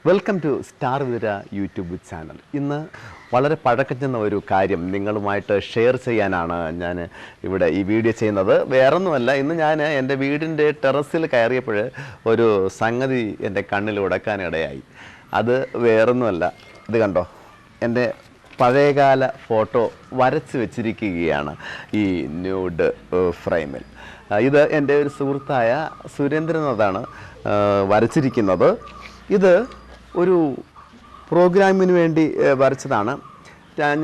Welcome to star വിര YouTube channel. ഇന്ന് വളരെ പഴക്കം ചെന്ന ഒരു കാര്യം നിങ്ങളുമായിട്ട് ഷെയർ ചെയ്യാനാണ് ഞാൻ ഇവിടെ ഈ വീഡിയോ ചെയ്യുന്നത്. വേറൊന്നുമല്ല, ഇന്ന് ഞാൻ എൻ്റെ വീടിൻ്റെ ടെറസിൽ കയറിയപ്പോൾ ഒരു സംഗതി എൻ്റെ കണ്ണിൽ ഉടക്കാനിടയായി. അത് വേറൊന്നുമല്ല, ഇത് കണ്ടോ, എൻ്റെ പഴയകാല ഫോട്ടോ വരച്ച് വെച്ചിരിക്കുകയാണ് ഈ ന്യൂഡ് ഫ്രെയിമിൽ. ഇത് എൻ്റെ ഒരു സുഹൃത്തായ സുരേന്ദ്രനാഥാണ് വരച്ചിരിക്കുന്നത്. ഇത് ഒരു പ്രോഗ്രാമിന് വേണ്ടി വരച്ചതാണ്.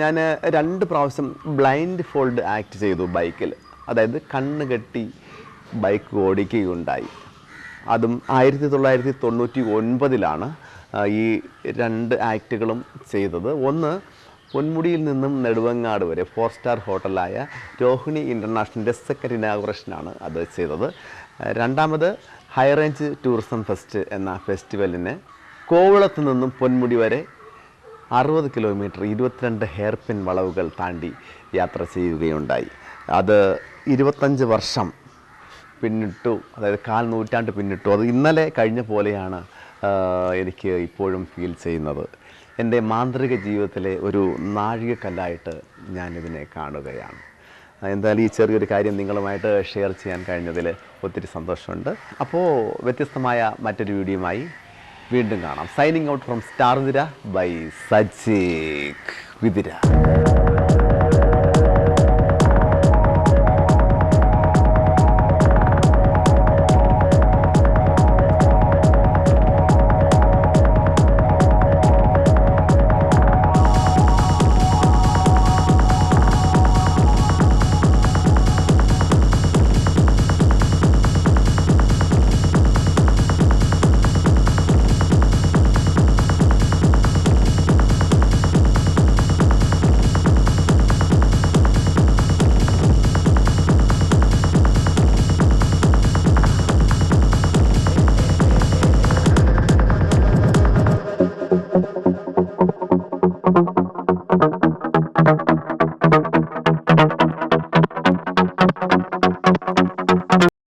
ഞാൻ 2 പ്രാവശ്യം ബ്ലൈൻഡ് ഫോൾഡ് ആക്ട് ചെയ്തു ബൈക്കിൽ. അതായത് കണ്ണ് കെട്ടി ബൈക്ക് ഓടിക്കുകയുണ്ടായി. അതും 1999 ഈ 2 ആക്റ്റുകളും ചെയ്തത്. ഒന്ന്, പൊന്മുടിയിൽ നിന്നും നെടുവങ്ങാട് വരെ 4 സ്റ്റാർ ഹോട്ടലായ രോഹിണി ഇൻ്റർനാഷണലിൻ്റെ സെക്കൻഡ് ഇനാഗുറേഷനാണ് അത് ചെയ്തത്. രണ്ടാമത് ഹൈ റേഞ്ച് ടൂറിസം ഫെസ്റ്റ് എന്ന ഫെസ്റ്റിവലിന് കോവളത്ത് നിന്നും പൊന്മുടി വരെ 60 കിലോമീറ്റർ 22 ഹെയർ പിൻ വളവുകൾ താണ്ടി യാത്ര ചെയ്യുകയുണ്ടായി. അത് 25 വർഷം പിന്നിട്ടു, അതായത് 1/4 നൂറ്റാണ്ട് പിന്നിട്ടു. അത് ഇന്നലെ കഴിഞ്ഞ പോലെയാണ് എനിക്ക് ഇപ്പോഴും ഫീൽ ചെയ്യുന്നത്. എൻ്റെ മാന്ത്രിക ജീവിതത്തിലെ ഒരു നാഴികക്കല്ലായിട്ട് ഞാനിതിനെ കാണുകയാണ്. എന്തായാലും ഈ ചെറിയൊരു കാര്യം നിങ്ങളുമായിട്ട് ഷെയർ ചെയ്യാൻ കഴിഞ്ഞതിൽ ഒത്തിരി സന്തോഷമുണ്ട്. അപ്പോൾ വ്യത്യസ്തമായ മറ്റൊരു വീഡിയോയുമായി വീണ്ടും കാണാം. സൈനിങ് ഔട്ട് ഫ്രം സ്റ്റാർ വിര ബൈ സജീക് വിതിര.